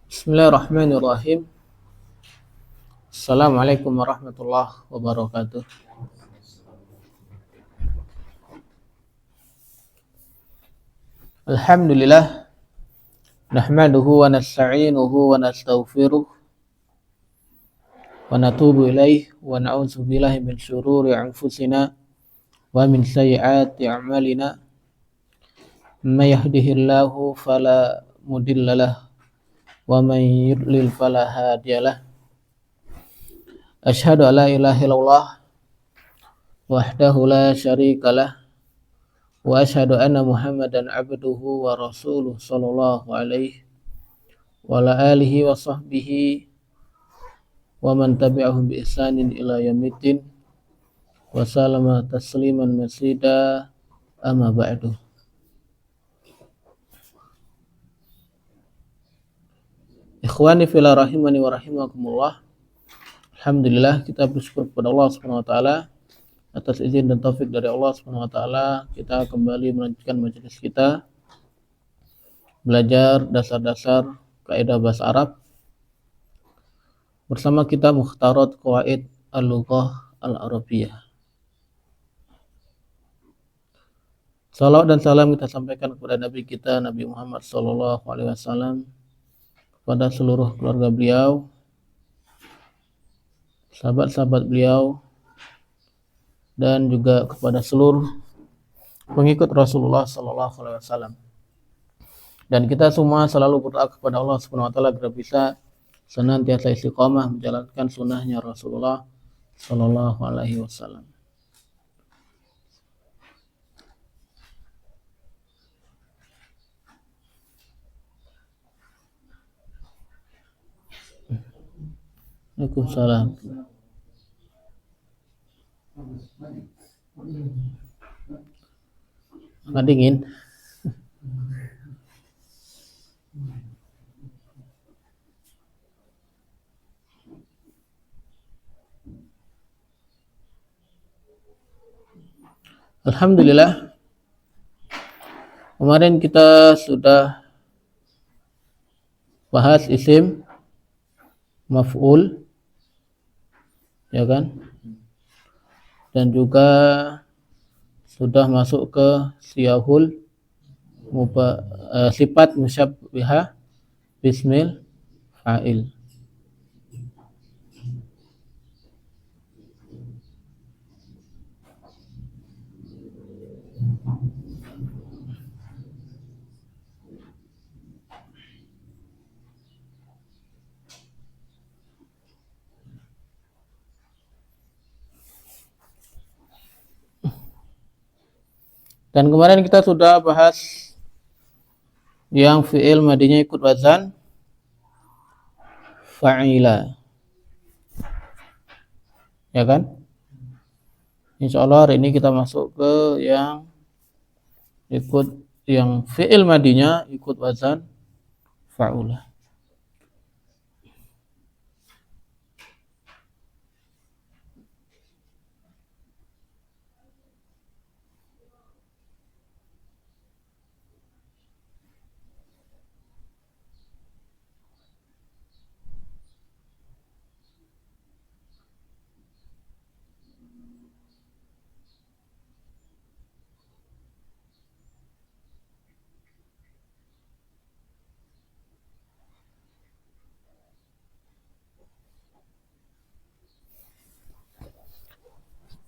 Bismillahirrahmanirrahim. Assalamualaikum warahmatullahi wabarakatuh. Alhamdulillah, nahmaduhu wa nasta'inuhu wa nastaghfiruh wa natubu ilaih wa na'udzu billahi min syururi anfusina wa min sayyiati a'malina. May yahdihillahu fala mudhillalah wa may yudlil fala hadiyalah. Asyhadu an la ilaha illallah wahdahu la syarikalah wa asyhadu anna Muhammadan abduhu wa rasuluh sallallahu alaihi wa ala alihi wa sahbihi wa man tabi'ahum bi ihsanin ila yaumiddin wa sallama tasliman mazida amma ba'du. Ikhwani fillah rahimani wa rahimakumullah. Alhamdulillah, kita bersyukur kepada Allah Subhanahu wa taala atas izin dan taufik dari Allah Subhanahu wa taala. Kita kembali melanjutkan majelis kita belajar dasar-dasar kaidah bahasa Arab bersama kita Mukhtarat Qawaid Al-Lughah Al-Arabiyyah. Salawat dan salam kita sampaikan kepada Nabi kita Nabi Muhammad sallallahu alaihi wasallam, kepada seluruh keluarga beliau, sahabat-sahabat beliau, dan juga kepada seluruh pengikut Rasulullah sallallahu alaihi wasallam. Dan kita semua selalu berdoa kepada Allah Subhanahu wa taala agar bisa senantiasa istiqamah menjalankan sunnahnya Rasulullah sallallahu alaihi wasallam. Waalaikumsalam. Nggak dingin? Alhamdulillah, kemarin kita sudah bahas isim maf'ul, ya kan? Dan juga sudah masuk ke siyahul sifat musyabbihah bismil fa'il. Dan kemarin kita sudah bahas yang fi'il madinya ikut wazan fa'ila, ya kan? Insyaallah hari ini kita masuk ke yang fi'il madinya ikut wazan fa'ula.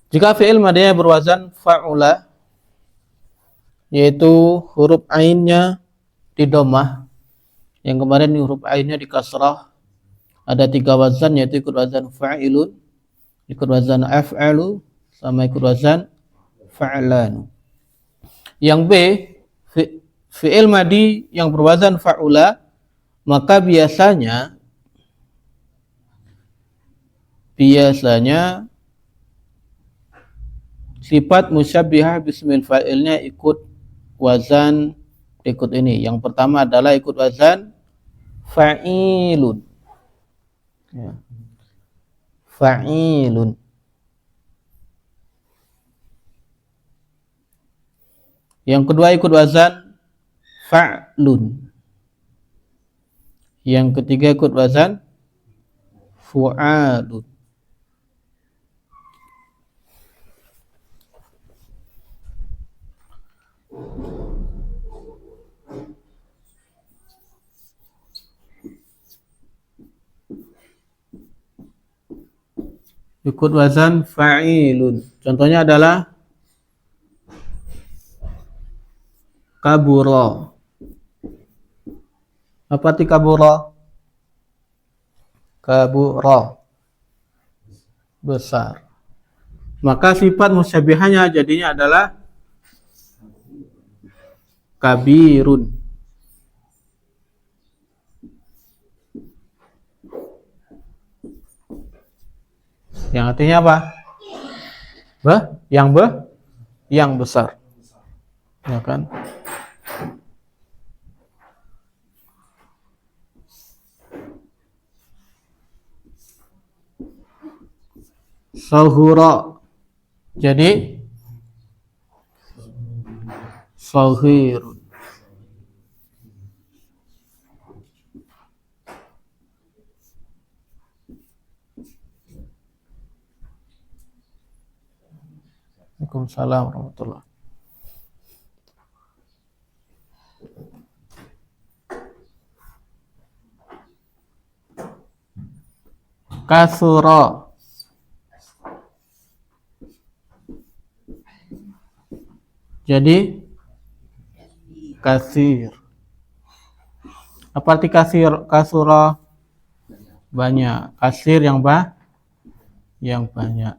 Jika fi'il madinya berwazan fa'ula, yaitu huruf ainnya di dhammah, yang kemarin huruf ainnya di kasrah, ada 3 wazan, yaitu ikut wazan fa'ilun, ikut wazan af'alu, sama ikut wazan fa'lan. Yang B, fi'il madi yang berwazan fa'ula, maka biasanya sifat musyabbihah bismil fa'ilnya ikut wazan ikut ini. Yang pertama adalah ikut wazan fa'ilun. Ya. Fa'ilun. Yang kedua ikut wazan fa'lun. Yang ketiga ikut wazan fu'alun. Ikut wazan fa'ilun. Contohnya adalah kabura. Apa arti kabura? Kabura, besar. Maka sifat musyabihahnya jadinya adalah kabirun. Yang artinya apa? Yang besar. Ya kan? Sahura. Jadi sahirun. Waalaikumsalam warahmatullahi. Kasura. Jadi kasir. Apa arti kasir? Kasura banyak. Kasir yang banyak.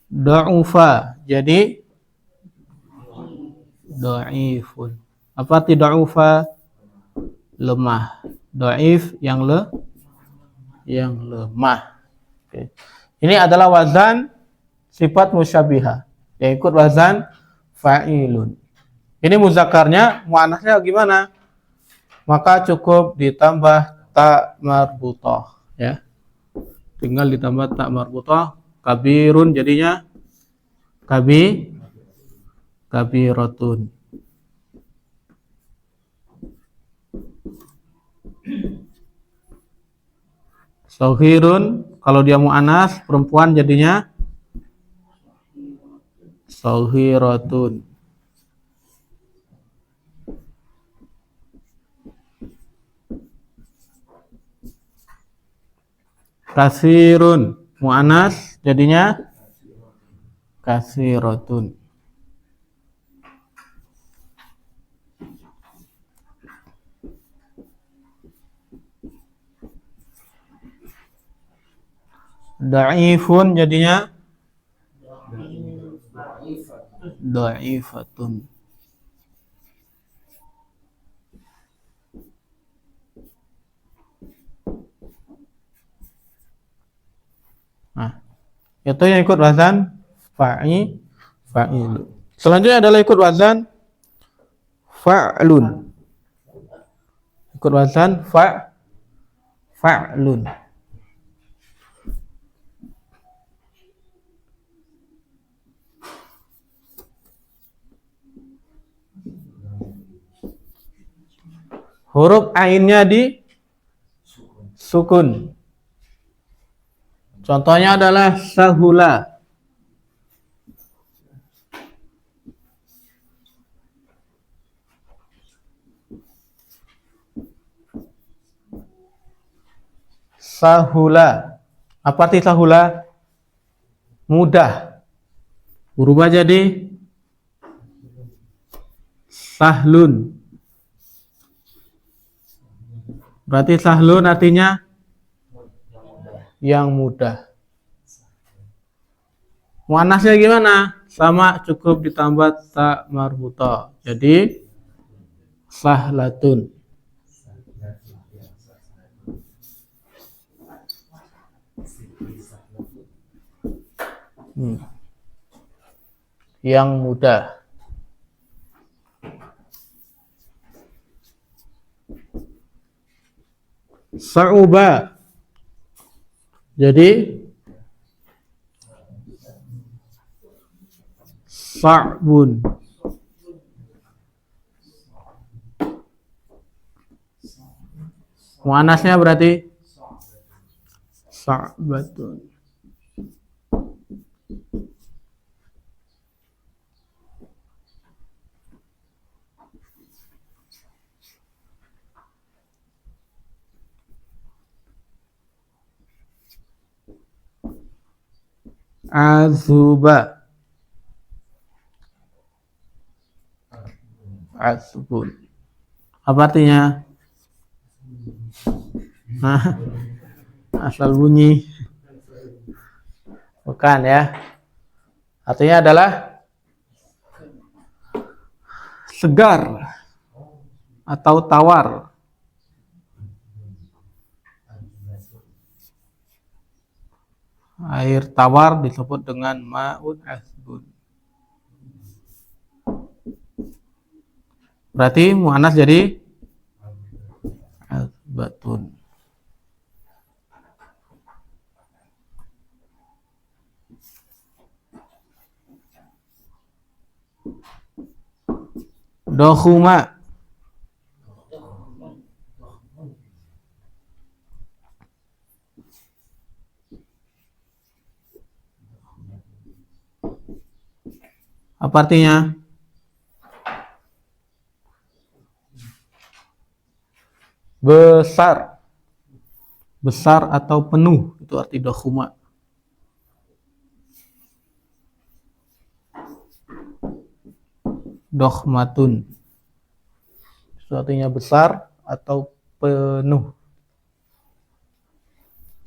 Da'ufa. Jadi da'ifun. Apa arti da'ufa? Lemah. Da'if yang lemah. Oke. Ini adalah wazan sifat musyabihah. Yang ikut wazan fa'ilun. Ini muzakarnya, muannasnya gimana? Maka cukup ditambah ta marbutah, ya. Tinggal ditambah ta marbutah. Kabirun jadinya kabiratun. Sahirun kalau dia muannas perempuan jadinya sahiratun. Kasirun muannas jadinya kasiratun. Da'ifun jadinya da'ifatun. Nah, itu yang ikut wazan fa'ilun. Selanjutnya adalah ikut wazan fa'lun. Ikut wazan fa'lun. Huruf ainnya di sukun. Contohnya adalah sahula. Sahula. Apa arti sahula? Mudah. Berubah jadi sahlun. Berarti sahlun artinya yang mudah. Muannasnya gimana? Sama, cukup ditambah ta marbutah. Jadi sahlatun. Yang mudah. Sa'uba. Jadi sa'bun. Muannasnya berarti sa'batun. Azuba. Azbun. Apa artinya? Hah? Asal bunyi. Bukan ya. Artinya adalah segar atau tawar. Air tawar disebut dengan ma'un azbun. Berarti muannas jadi azbatun. Dohuma. Apa artinya? Besar. Besar atau penuh, itu arti dohuma. Dohmatun. Itu artinya besar atau penuh.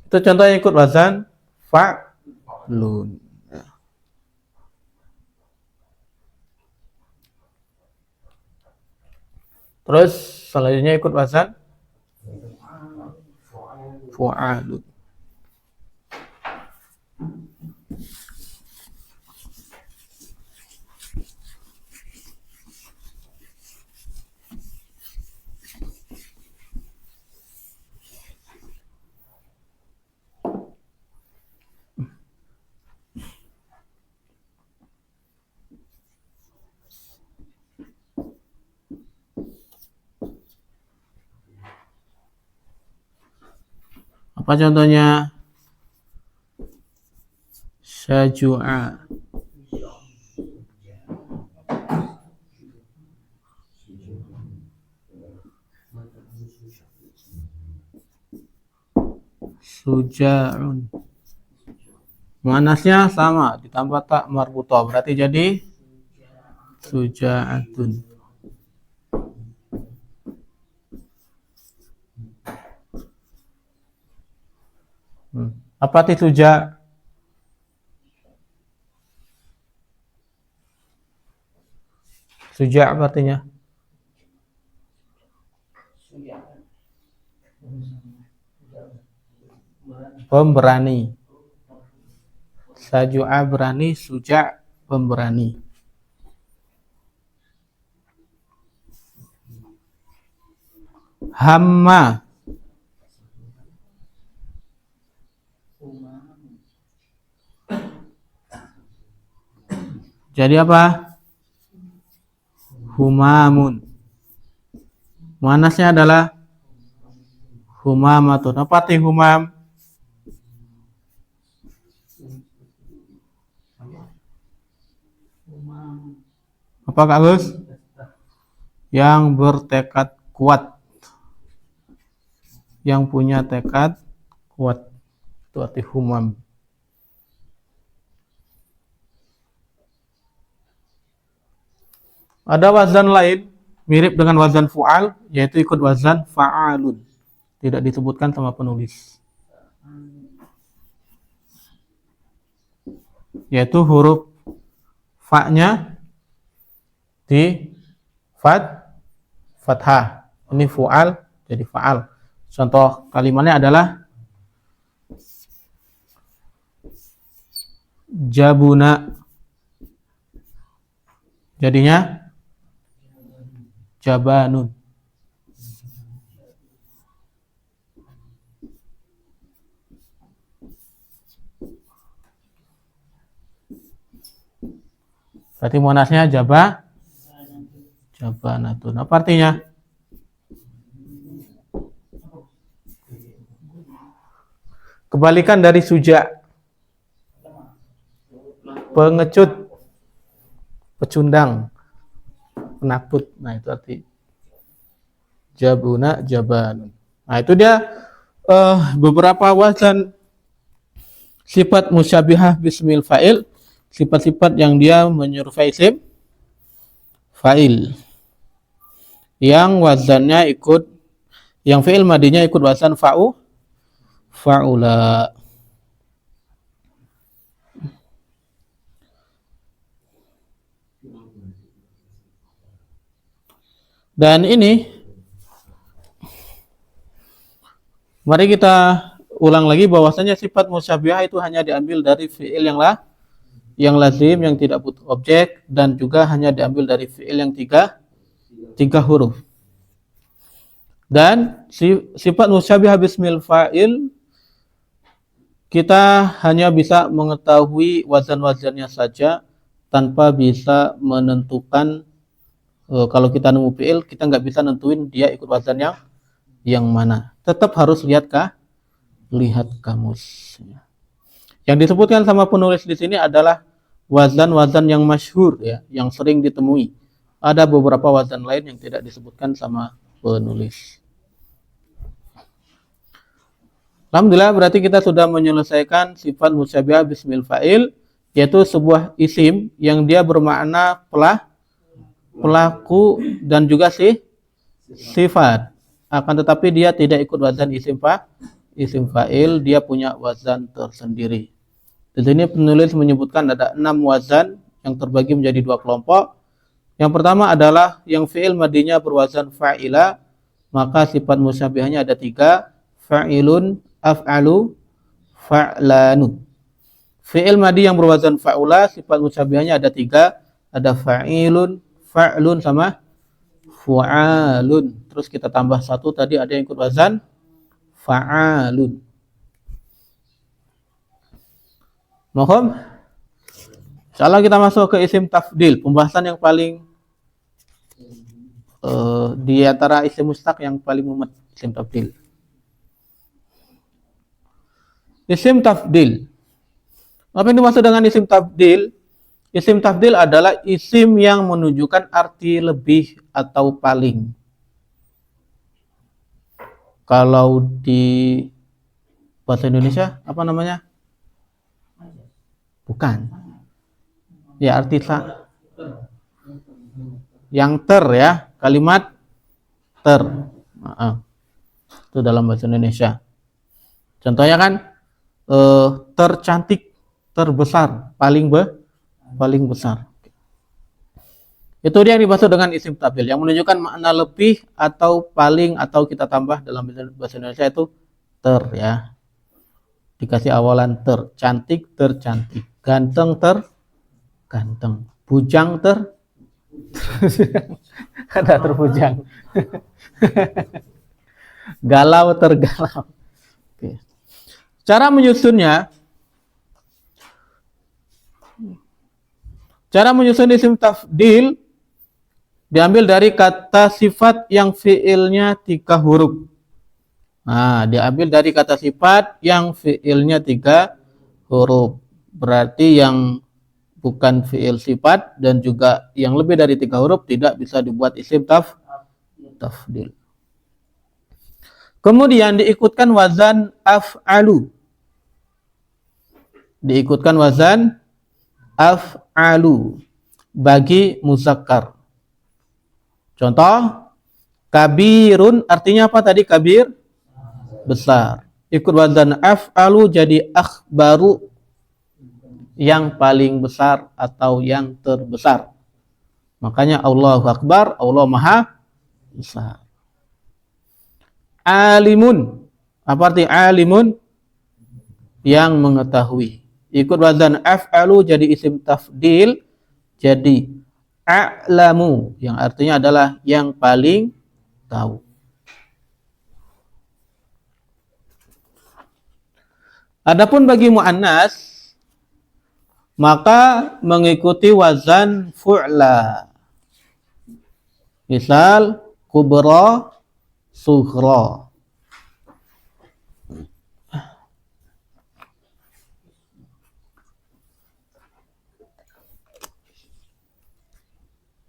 Itu contohnya ikut wazan fa'lun. Terus selanjutnya ikut wazan fu'alun. Apa contohnya? Syajua. Suja'un. Muannasnya sama, ditambah tak marbuthah, berarti jadi suja'atun. Apa arti suja'? Suja' apa artinya? Pemberani. Saju'a berani, suja' pemberani. Hamma. Jadi apa? Humamun. Muannasnya adalah humamatun. Apa arti humam? Apa Kak Gus? Yang bertekad kuat. Yang punya tekad kuat. Itu arti humam. Ada wazan lain mirip dengan wazan fu'al, yaitu ikut wazan fa'alun. Tidak disebutkan sama penulis. Yaitu huruf fa-nya di fathah. Ini fu'al jadi fa'al. Contoh kalimatnya adalah jabuna. Jadinya jabanun. Berarti muannasnya jabanatun. Apa artinya? Kebalikan dari suja. Pengecut, pecundang, penakut. Nah, itu arti jabanun. Nah, itu dia beberapa wazan sifat musyabihah bismil fa'il, sifat-sifat yang dia menyerupai isim fa'il. Yang wazannya ikut, yang fi'il madinya ikut wazan fa'ula. Dan ini, mari kita ulang lagi bahwasanya sifat musyabihah itu hanya diambil dari fi'il yang lazim, yang tidak butuh objek, dan juga hanya diambil dari fi'il yang tiga huruf. Dan sifat musyabihah bismil fa'il, kita hanya bisa mengetahui wazan-wazannya saja tanpa bisa menentukan. Kalau kita nemu fi'il, kita nggak bisa nentuin dia ikut wazan yang mana. Tetap harus lihat kamus. Yang disebutkan sama penulis di sini adalah wazan-wazan yang masyhur, ya, yang sering ditemui. Ada beberapa wazan lain yang tidak disebutkan sama penulis. Alhamdulillah, berarti kita sudah menyelesaikan sifat musyabihah bismil fa'il, yaitu sebuah isim yang dia bermakna pelaku dan juga sifat. Akan tetapi dia tidak ikut wazan isim fa'il, dia punya wazan tersendiri. Di sini penulis menyebutkan ada 6 wazan yang terbagi menjadi 2 kelompok. Yang pertama adalah yang fi'il madinya berwazan fa'ila, maka sifat musyabihahnya ada 3, fa'ilun, af'alu, fa'lanu. Fi'il madi yang berwazan fa'ula, sifat musyabihahnya ada 3, ada fa'ilun, fa'lun, sama fu'alun. Terus kita tambah 1 tadi, ada yang ikut wazan fa'alun. Mohon. Insyaallah kita masuk ke isim tafdil, pembahasan yang paling di antara isim mustaq yang paling mumet, isim tafdil. Isim tafdil. Apa yang dimaksud dengan isim tafdil? Isim tafdil adalah isim yang menunjukkan arti lebih atau paling. Kalau di bahasa Indonesia apa namanya? Bukan. Ya, arti yang ya, kalimat ter. Itu dalam bahasa Indonesia. Contohnya kan tercantik, terbesar, paling besar. Itu dia yang dimaksud dengan isim tafdil, yang menunjukkan makna lebih atau paling, atau kita tambah dalam bahasa Indonesia itu ter, ya. Dikasih awalan ter, cantik, tercantik, ganteng, terganteng, bujang, ada terbujang, galau, tergalau. Oke. Cara menyusunnya, isim tafdil diambil dari kata sifat yang fiilnya 3 huruf. Nah, diambil dari kata sifat yang fiilnya 3 huruf. Berarti yang bukan fiil sifat dan juga yang lebih dari 3 huruf tidak bisa dibuat isim tafdil. Kemudian diikutkan wazan af'alu. Diikutkan wazan af'alu bagi muzakkar. Contoh, kabirun artinya apa tadi? Kabir, besar. Ikut wazan af'alu jadi akhbaru, yang paling besar atau yang terbesar. Makanya Allahu Akbar, Allah Maha Besar. Alimun, apa arti alimun? Yang mengetahui. Ikut wazan af'alu jadi isim tafdil, jadi a'lamu, yang artinya adalah yang paling tahu. Adapun bagi muannas maka mengikuti wazan fu'la. Misal kubra, sughra.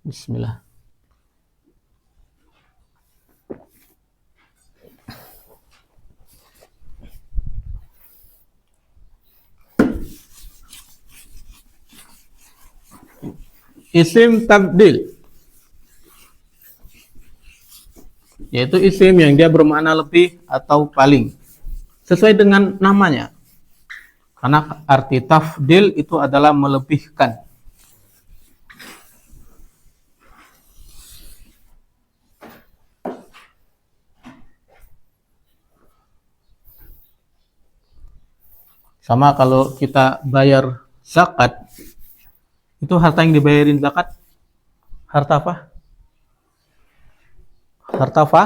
Bismillah. Isim tabdil, yaitu isim yang dia bermakna lebih atau paling sesuai dengan namanya. Karena arti tafdil itu adalah melebihkan. Sama kalau kita bayar zakat, itu harta yang dibayarin zakat, harta apa? Harta apa?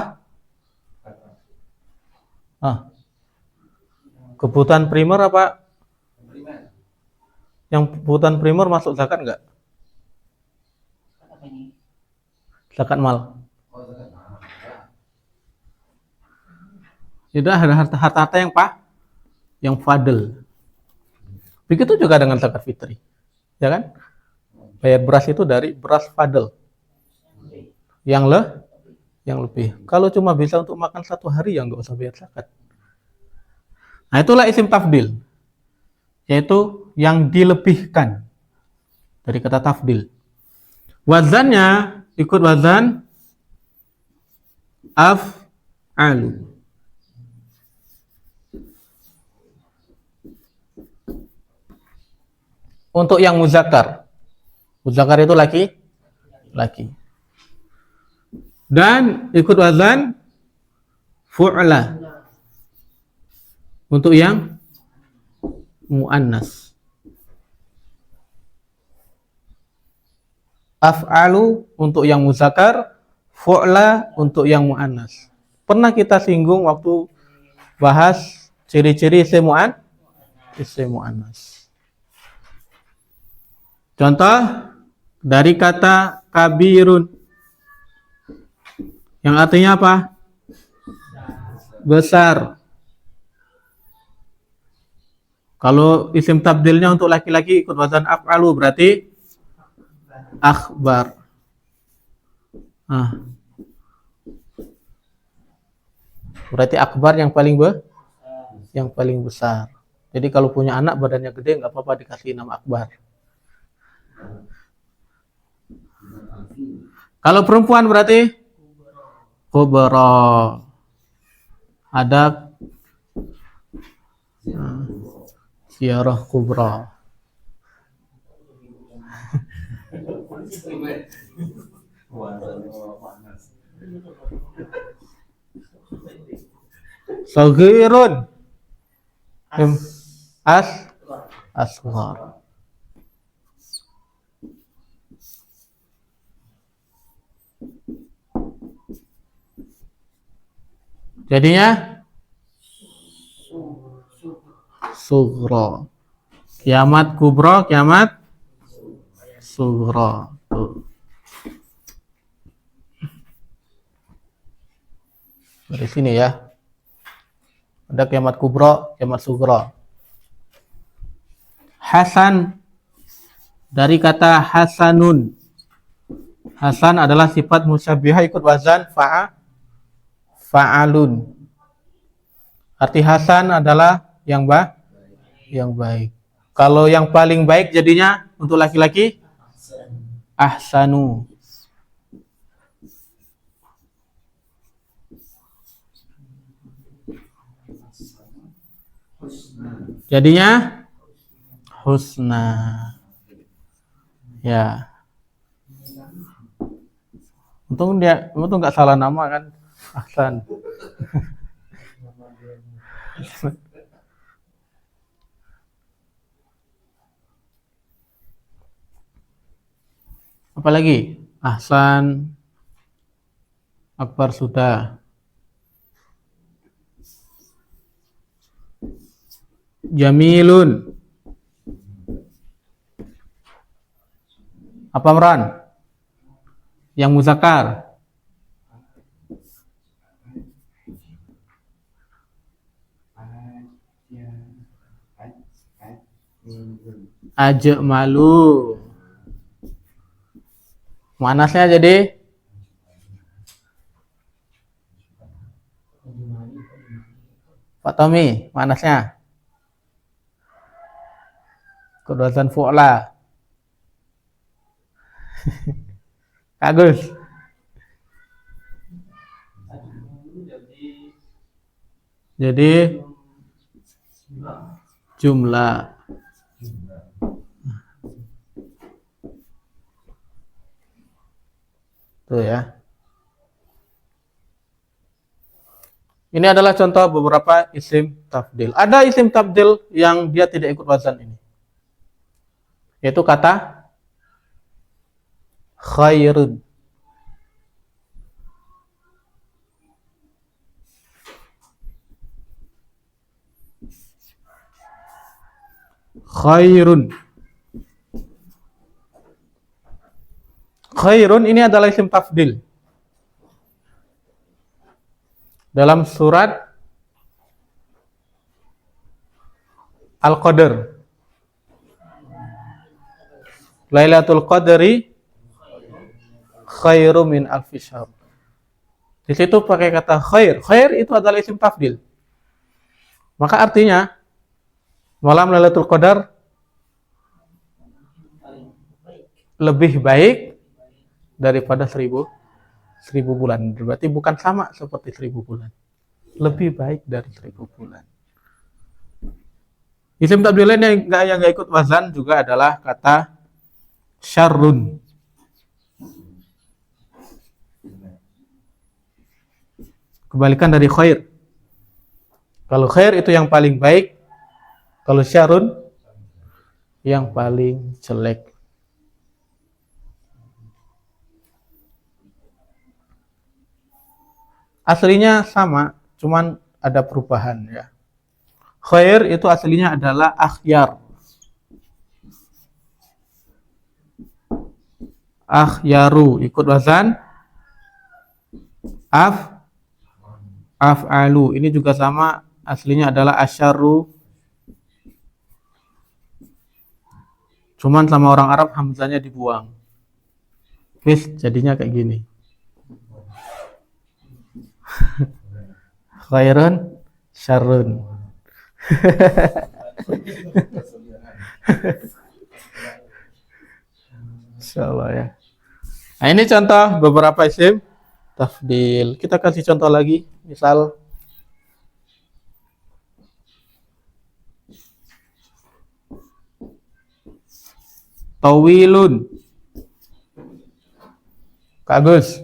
Kebutuhan primer apa? Yang kebutuhan primer masuk zakat enggak? Zakat mal. Tidak ada harta-harta yang yang fadl. Begitu juga dengan zakat fitri, ya kan? Bayar beras itu dari beras fadl, yang lebih. Kalau cuma bisa untuk makan satu hari, ya nggak usah bayar zakat. Nah, itulah isim tafdil, yaitu yang dilebihkan dari kata tafdil. Wazannya ikut wazan af'alu. Untuk yang muzakkar, muzakkar itu laki. Dan ikut wazan fu'la untuk yang muannas. Af'alu untuk yang muzakkar, fu'la untuk yang muannas. Pernah kita singgung waktu bahas ciri-ciri isim muannas. Contoh dari kata kabirun, yang artinya apa? Besar. Kalau isim tabdilnya untuk laki-laki ikut wazan af'alu, berarti akhbar. Berarti akbar yang paling besar. Jadi kalau punya anak badannya gede, nggak apa-apa dikasih nama akbar. Kalau perempuan berarti kubra. Ada ziarah kubra. Saghirun. Asghar. Jadinya sughra. Kiamat kubra, kiamat sughra. Tuh. Dari sini ya. Ada kiamat kubra, kiamat sughra. Hasan dari kata hasanun. Hasan adalah sifat musyabbihah ikut wazan fa'alun. Arti hasan adalah yang baik. Kalau yang paling baik jadinya untuk laki-laki ahsanu. Jadinya husna. Ya. Untung nggak salah nama kan, Ahsan. Apalagi Ahsan, Akbar sudah. Jamilun. Apa Imran? Yang muzakkar. Ajmalu. Muannasnya jadi Pak Tommy, muannasnya kedua fu'la. Agus. Jadi jumlah. Tuh ya. Ini adalah contoh beberapa isim tafdil. Ada isim tafdil yang dia tidak ikut wazan ini. Yaitu kata khairun. Khairun. Khairun ini adalah isim tafdil. Dalam surat Al-Qadr. Lailatul Qadri khairu min alfi syahr. Di situ pakai kata khair. Khair itu adalah isim tafdil. Maka artinya malam Lailatul Qadar lebih baik daripada 1000 bulan. Berarti bukan sama seperti 1000 bulan. Lebih baik dari 1000 bulan. Isim tafdil lain yang nggak ikut wazan juga adalah kata syarrun. Kebalikan dari khair. Kalau khair itu yang paling baik, kalau syarrun yang paling jelek. Aslinya sama, cuman ada perubahan ya. Khair itu aslinya adalah akhyar. Akhyaru ikut wazan af'alu. Ini juga sama, aslinya adalah asyarru. Cuman sama orang Arab hamzanya dibuang. Wis jadinya kayak gini. Khairun syarrun. Insyaallah ya. Nah, ini contoh beberapa isim tafdil. Kita kasih contoh lagi. Misal tawilun. Kak Agus.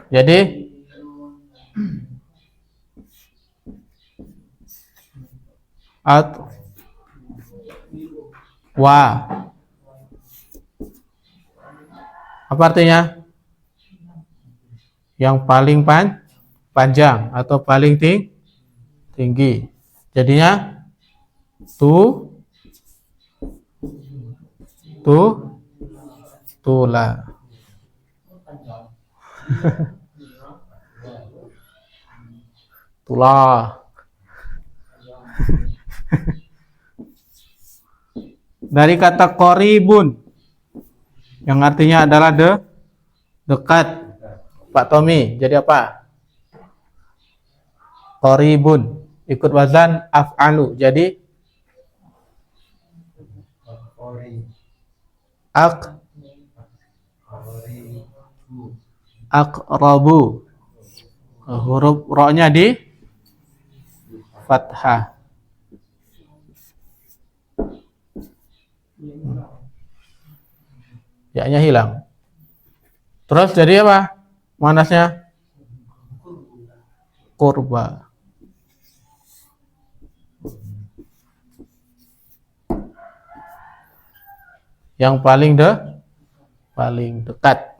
Jadi apa artinya? Yang paling panjang atau paling tinggi. Jadinya tula. Tulah. Dari kata qoribun yang artinya adalah dekat. Pak Tommy, jadi apa? Qoribun ikut wazan af'alu. Jadi aqrabu. Huruf ro-nya di fathah. Ya-nya hilang. Terus jadi apa? Manasnya? Qurba. Yang paling dekat.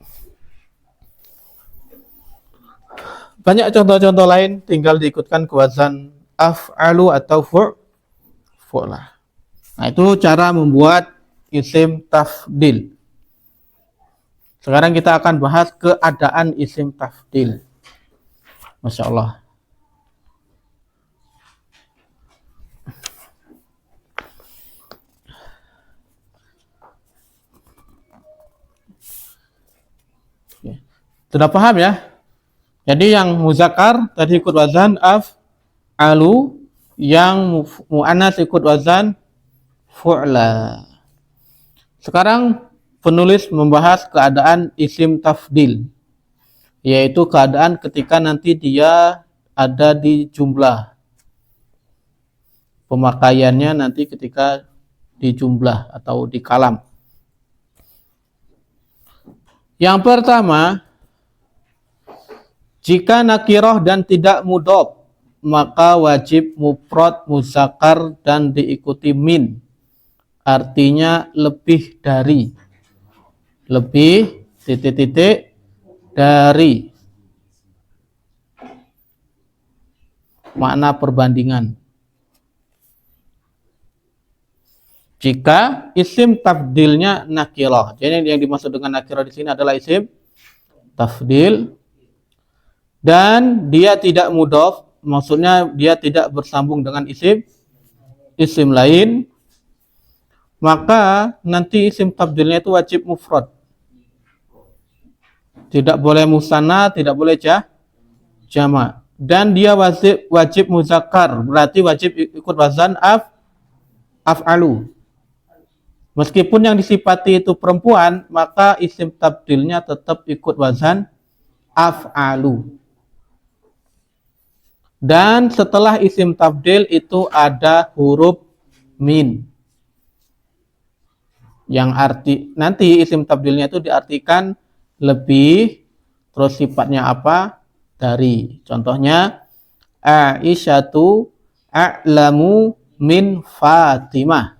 Banyak contoh-contoh lain, tinggal diikutkan ke wazan af'alu atau fu'la. Nah, itu cara membuat isim tafdil. Sekarang kita akan bahas keadaan isim tafdil. Masya Allah. Sudah paham ya? Jadi yang muzakkar tadi ikut wazan af'alu, yang mu'annas ikut wazan fu'la. Sekarang penulis membahas keadaan isim tafdil, yaitu keadaan ketika nanti dia ada di jumlah. Pemakaiannya nanti ketika di jumlah atau di kalam. Yang pertama, jika nakiroh dan tidak mudhof, maka wajib mufrad muzakkar dan diikuti min. Artinya lebih dari. Lebih titik-titik dari. Makna perbandingan. Jika isim tafdilnya nakiroh. Jadi yang dimaksud dengan nakiroh di sini adalah isim tafdil. Dan dia tidak mudhof, maksudnya dia tidak bersambung dengan isim lain, maka nanti isim tafdilnya itu wajib mufrad. Tidak boleh musanna, tidak boleh jama'. Dan dia wajib muzakkar, berarti wajib ikut wazan af'alu. Meskipun yang disifati itu perempuan, maka isim tafdilnya tetap ikut wazan af'alu. Dan setelah isim tafdil itu ada huruf min. Yang nanti isim tafdilnya itu diartikan lebih, terus sifatnya apa? Dari. Contohnya, Aisyatu a'lamu min Fatimah.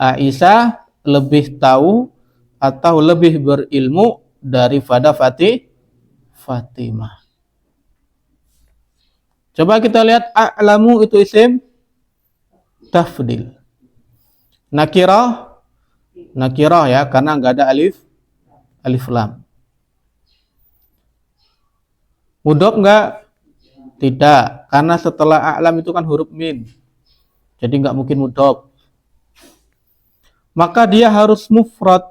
Aisyah lebih tahu atau lebih berilmu daripada Fatimah. Coba kita lihat a'lamu itu isim tafdil. Nakirah ya, karena nggak ada alif lam. Mudhof nggak? Tidak, karena setelah a'lam itu kan huruf min. Jadi nggak mungkin mudhof. Maka dia harus mufrad.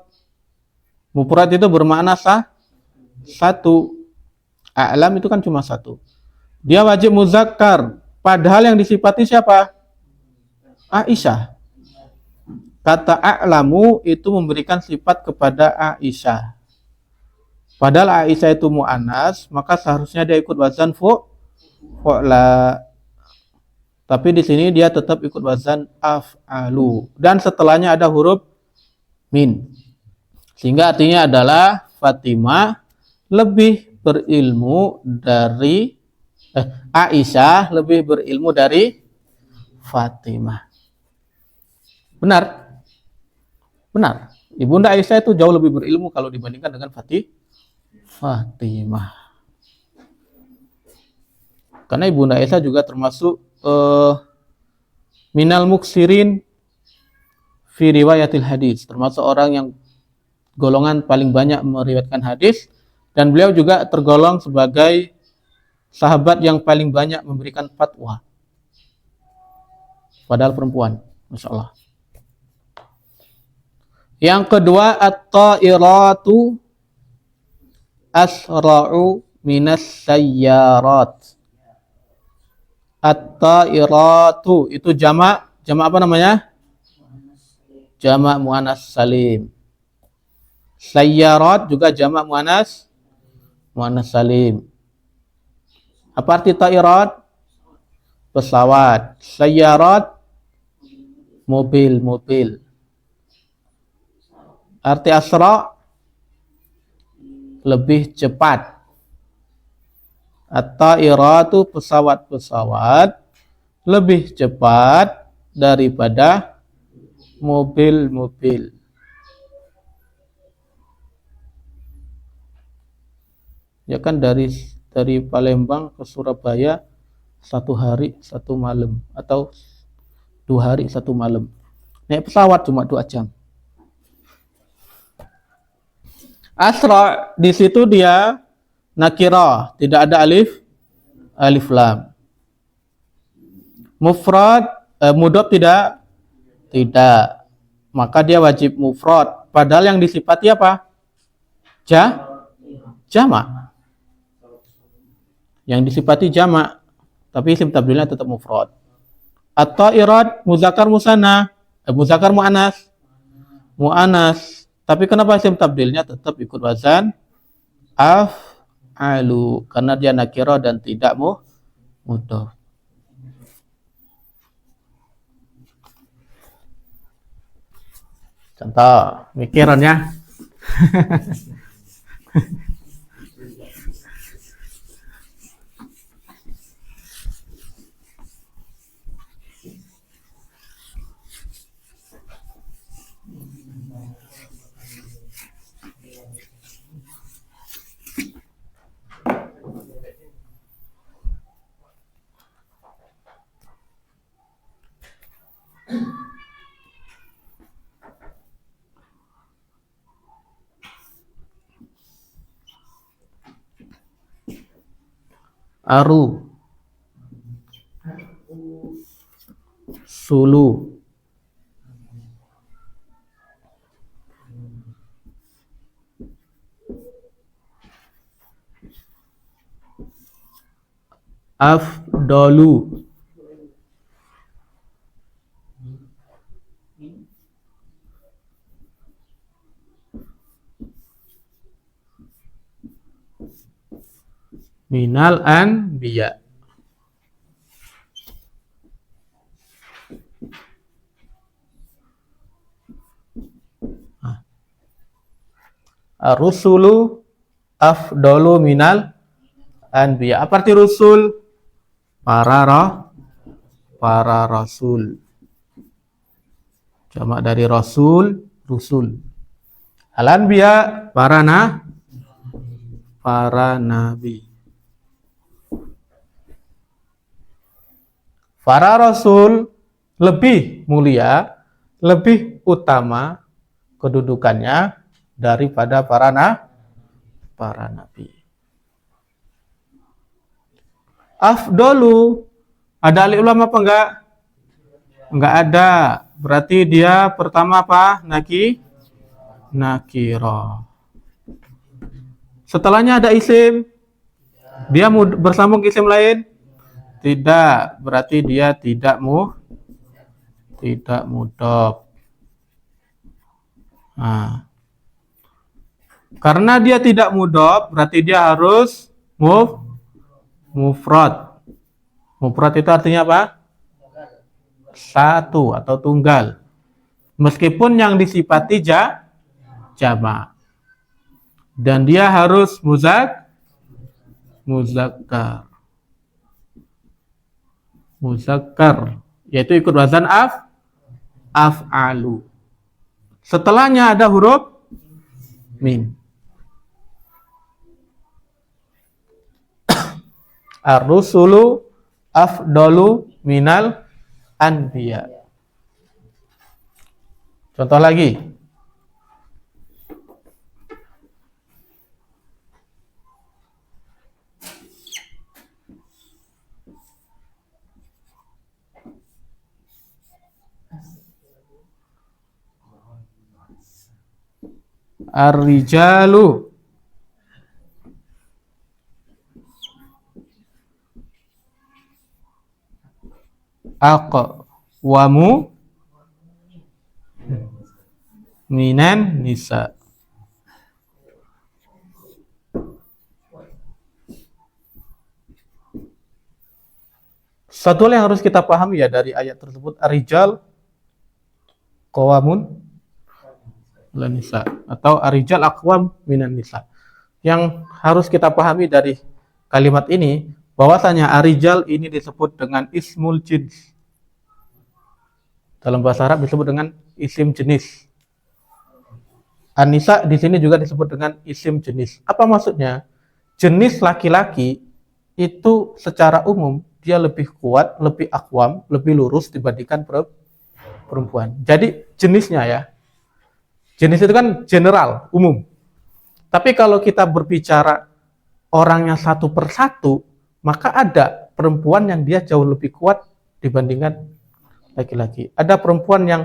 Mufrad itu bermakna satu. A'lam itu kan cuma satu. Dia wajib muzakkar. Padahal yang disifati siapa? Aisyah. Kata a'lamu itu memberikan sifat kepada Aisyah. Padahal Aisyah itu mu'annas, maka seharusnya dia ikut wazan fu'la. Tapi di sini dia tetap ikut wazan af'alu. Dan setelahnya ada huruf min. Sehingga artinya adalah Fatimah lebih berilmu dari Aisyah lebih berilmu dari Fatimah. Benar? Benar. Ibunda Aisyah itu jauh lebih berilmu kalau dibandingkan dengan Fatimah. Karena ibunda Aisyah juga termasuk minal muksirin fi riwayatil hadis, termasuk orang yang golongan paling banyak meriwayatkan hadis, dan beliau juga tergolong sebagai sahabat yang paling banyak memberikan fatwa. Padahal perempuan, Masya Allah. Yang kedua, at-ta'iratu asra'u minas sayyarat. At-ta'iratu itu jamak apa namanya? Jamak muannas salim. Sayyarat juga jamak muannas salim. Apa arti ta'irat? Pesawat. Sayyarat mobil. Arti asra lebih cepat. At-ta'iratu pesawat-pesawat lebih cepat daripada mobil-mobil. Ya kan dari Palembang ke Surabaya 1 hari 1 malam atau 2 hari 1 malam. Naik pesawat cuma 2 jam. Asra di situ dia nakirah, tidak ada alif lam. Mufrad mudhof tidak. Maka dia wajib mufrad. Padahal yang disifati apa? Jamak. Yang disifati jamak, tapi isim tabdilnya tetap mufrad. At-tairat muzakkar musanna, muzakkar muannas. Tapi kenapa isim tabdilnya tetap ikut wazan af'alu? Karena dia nakirah dan tidak mudhof. Contoh, mikirannya. Aru, sulu, afdolu, minal anbiya. Rusulu afdolu minal anbiya. Apa arti rusul? Para rasul. Jamak dari rasul, rusul. Al-anbiya para nabi. Para rasul lebih mulia, lebih utama kedudukannya daripada para nabi. Afdolu, ada alif lam apa enggak? Enggak ada. Berarti dia pertama apa? Nakirah. Setelahnya ada isim. Dia bersambung isim lain? Tidak. Berarti dia tidak mudhof. Nah. Karena dia tidak mudhof, berarti dia harus mufrad. Mufrad itu artinya apa? Satu atau tunggal. Meskipun yang disifati jamak. Dan dia harus muzakkar, yaitu ikut wazan af'alu. Setelahnya ada huruf mim. Ar-rusulu afdalu minal anbiya. Contoh lagi. Ar-rijalu aqwamu minan nisa. Satu hal yang harus kita pahami ya dari ayat tersebut, ar-rijal qawamun minan nisa atau ar-rijal aqwam minan nisa. Yang harus kita pahami dari kalimat ini bahwasanya ar-rijal ini disebut dengan ismul jins. Dalam bahasa Arab disebut dengan isim jenis. An-nisa di sini juga disebut dengan isim jenis. Apa maksudnya? Jenis laki-laki itu secara umum dia lebih kuat, lebih akwam, lebih lurus dibandingkan perempuan. Jadi jenisnya ya. Jenis itu kan general, umum. Tapi kalau kita berbicara orangnya satu per satu, maka ada perempuan yang dia jauh lebih kuat dibandingkan laki-laki. Ada perempuan yang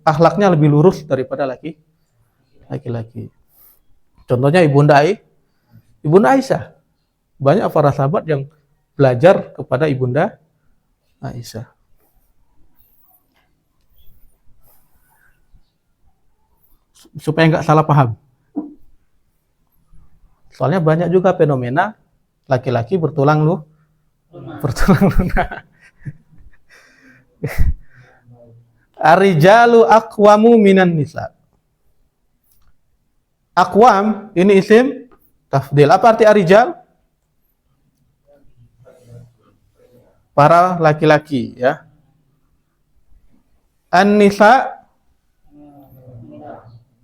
akhlaknya lebih lurus daripada laki-laki. Contohnya Ibunda Aisyah. Banyak para sahabat yang belajar kepada Ibunda Aisyah. Supaya nggak salah paham. Soalnya banyak juga fenomena laki-laki bertulang lunak. Ar-rijalu aqwamu minan nisa. Aqwam ini isim tafdil. Apa arti ar-rijal? Para laki-laki ya. An-nisa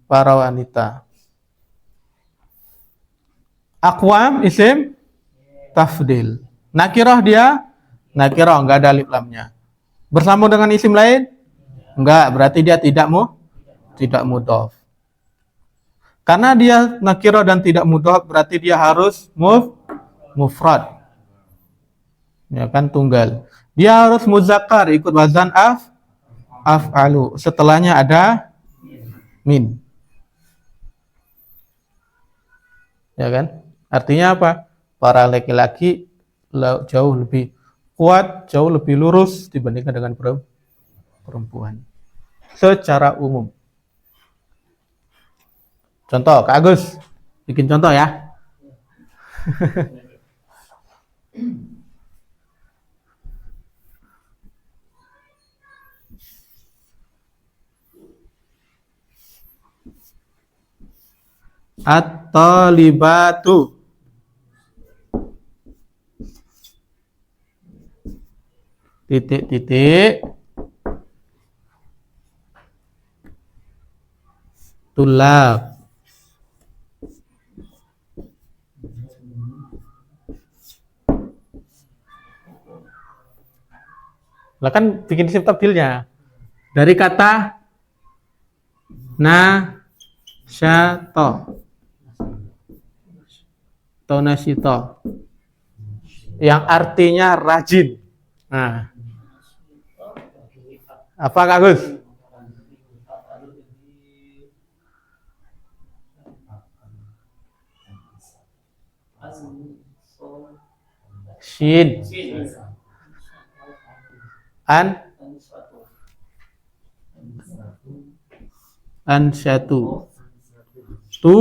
para wanita. Aqwam isim tafdil. Nakirah dia nakirah, enggak ada alif lamnya. Bersambung dengan isim lain? Enggak, berarti dia tidak mudhof. Karena dia nakirah dan tidak mudhof, berarti dia harus mufrad. Ya kan, tunggal. Dia harus muzakkar, ikut wazan af'alu. Setelahnya ada min. Ya kan? Artinya apa? Para laki-laki jauh lebih kuat, jauh lebih lurus dibandingkan dengan perempuan. Secara umum. Contoh, Kak Agus. Bikin contoh ya. At-talibatu. Titik-titik. Tulab. Lah kan bikin isim tabdilnya. Dari kata nasyato. Tonasito. Yang artinya rajin. Nah. Apa Kak Gus? Shin. Ansyatu. Tu.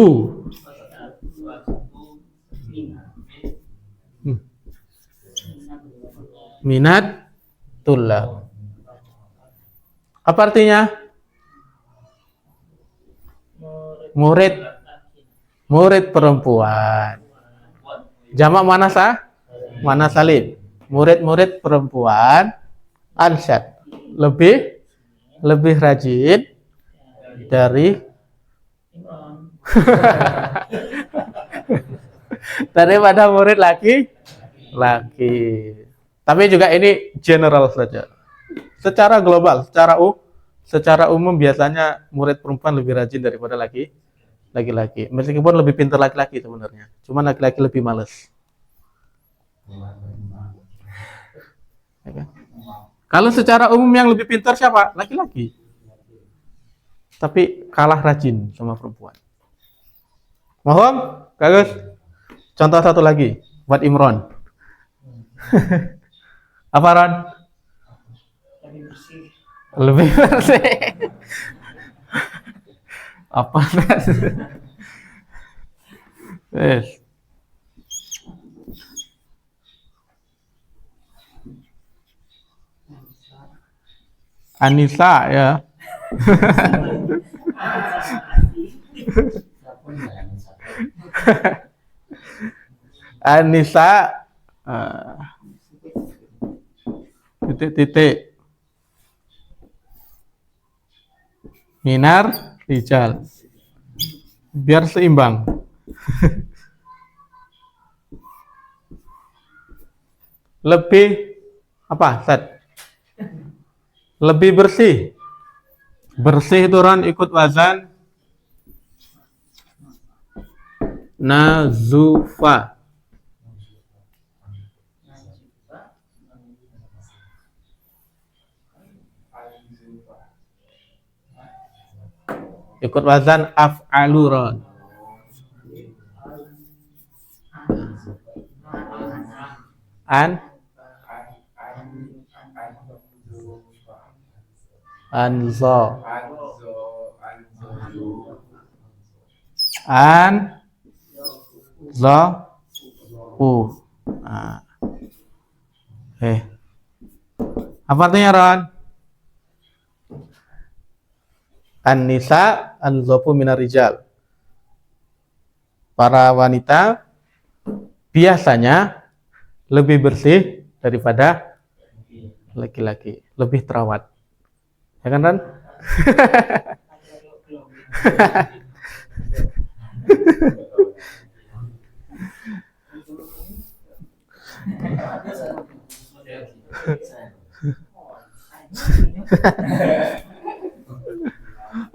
Minat tulab. Apa artinya? Murid perempuan. Jamak mana salim. Murid-murid perempuan ansyad. Lebih rajin dari daripada murid laki. Tapi juga ini general saja. Secara global, secara umum biasanya murid perempuan lebih rajin daripada laki-laki. Meskipun lebih pintar laki-laki sebenarnya. Cuma laki-laki lebih malas. Ya kan? Kalau secara umum yang lebih pintar siapa? Laki-laki. Tapi kalah rajin sama perempuan. Mohon, Kak. Contoh satu lagi buat Imron. Apa Ron? Lebih bersih. Apa? Yes. Anissa ya. Anissa titik-titik minar rijal biar seimbang. Lebih apa, Ustaz? Lebih bersih. Bersih itu Ron ikut wazan nazufa. Ikut wazan af'alu Ron. Anzo. Nah. Apa artinya Ron? An-nisa anzofu minar rijal. Para wanita biasanya lebih bersih daripada laki-laki, lebih terawat. Ya kan, Ran?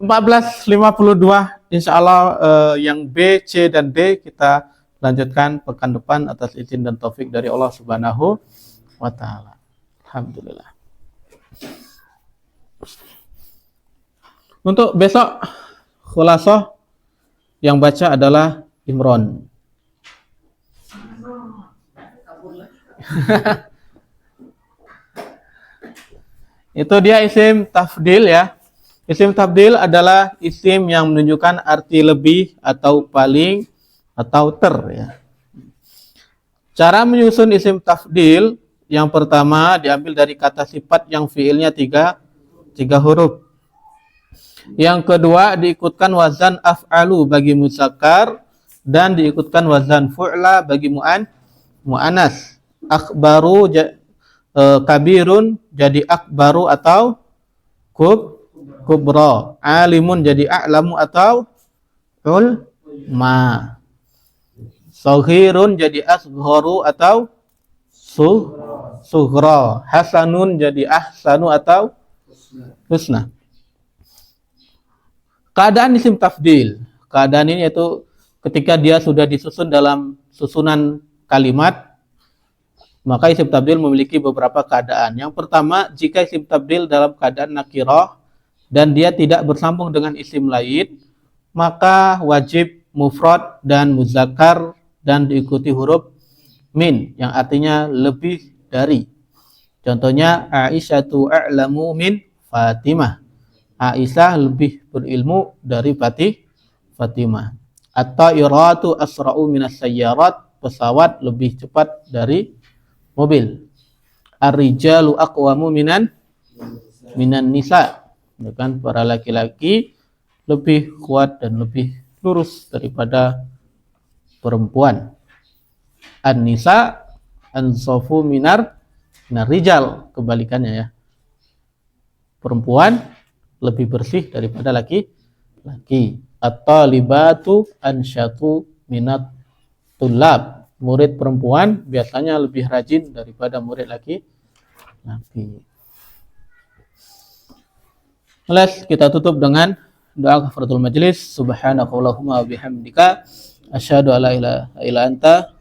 (14.52) Insya Allah yang B, C, dan D kita lanjutkan pekan depan atas izin dan taufik dari Allah Subhanahu wa Ta'ala. Alhamdulillah. Untuk besok khulasoh yang baca adalah Imron. Itu dia isim tafdil ya. Isim tafdil adalah isim yang menunjukkan arti lebih atau paling atau ter ya. Cara menyusun isim tafdil yang pertama diambil dari kata sifat yang fiilnya tiga huruf. Yang kedua diikutkan wazan af'alu bagi muzakkar dan diikutkan wazan fu'la bagi mu'anas. Akbaru kabirun jadi akbaru atau kubra. Alimun jadi a'lamu atau ulma. Saghirun jadi asgharu atau sughra. Hasanun jadi ahsanu atau husna. Keadaan isim tafdil. Keadaan ini yaitu ketika dia sudah disusun dalam susunan kalimat, maka isim tafdil memiliki beberapa keadaan. Yang pertama, jika isim tafdil dalam keadaan nakirah dan dia tidak bersambung dengan isim lain, maka wajib mufrad dan muzakkar dan diikuti huruf min yang artinya lebih dari. Contohnya Aisyatu a'lamu min Fatimah. Aisyah lebih berilmu dari Fatimah. At-ta'iratu asra'u minas sayyarat. Pesawat lebih cepat dari mobil. Ar-rijalu aqwamu minan nisa. Ya kan, para laki-laki lebih kuat dan lebih lurus daripada perempuan. An-nisa ansafu minar rijal. Kebalikannya ya. Perempuan lebih bersih daripada laki-laki. At-talibatu ansyatu minat tulab. Murid perempuan biasanya lebih rajin daripada murid laki-laki. Kita tutup dengan doa kafaratul majlis. Subhanakallahumma wa bihamdika asyhadu an la ilaha illa anta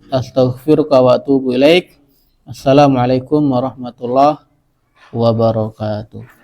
astaghfiruka wa atubu ilaik. Assalamualaikum warahmatullahi wabarakatuh.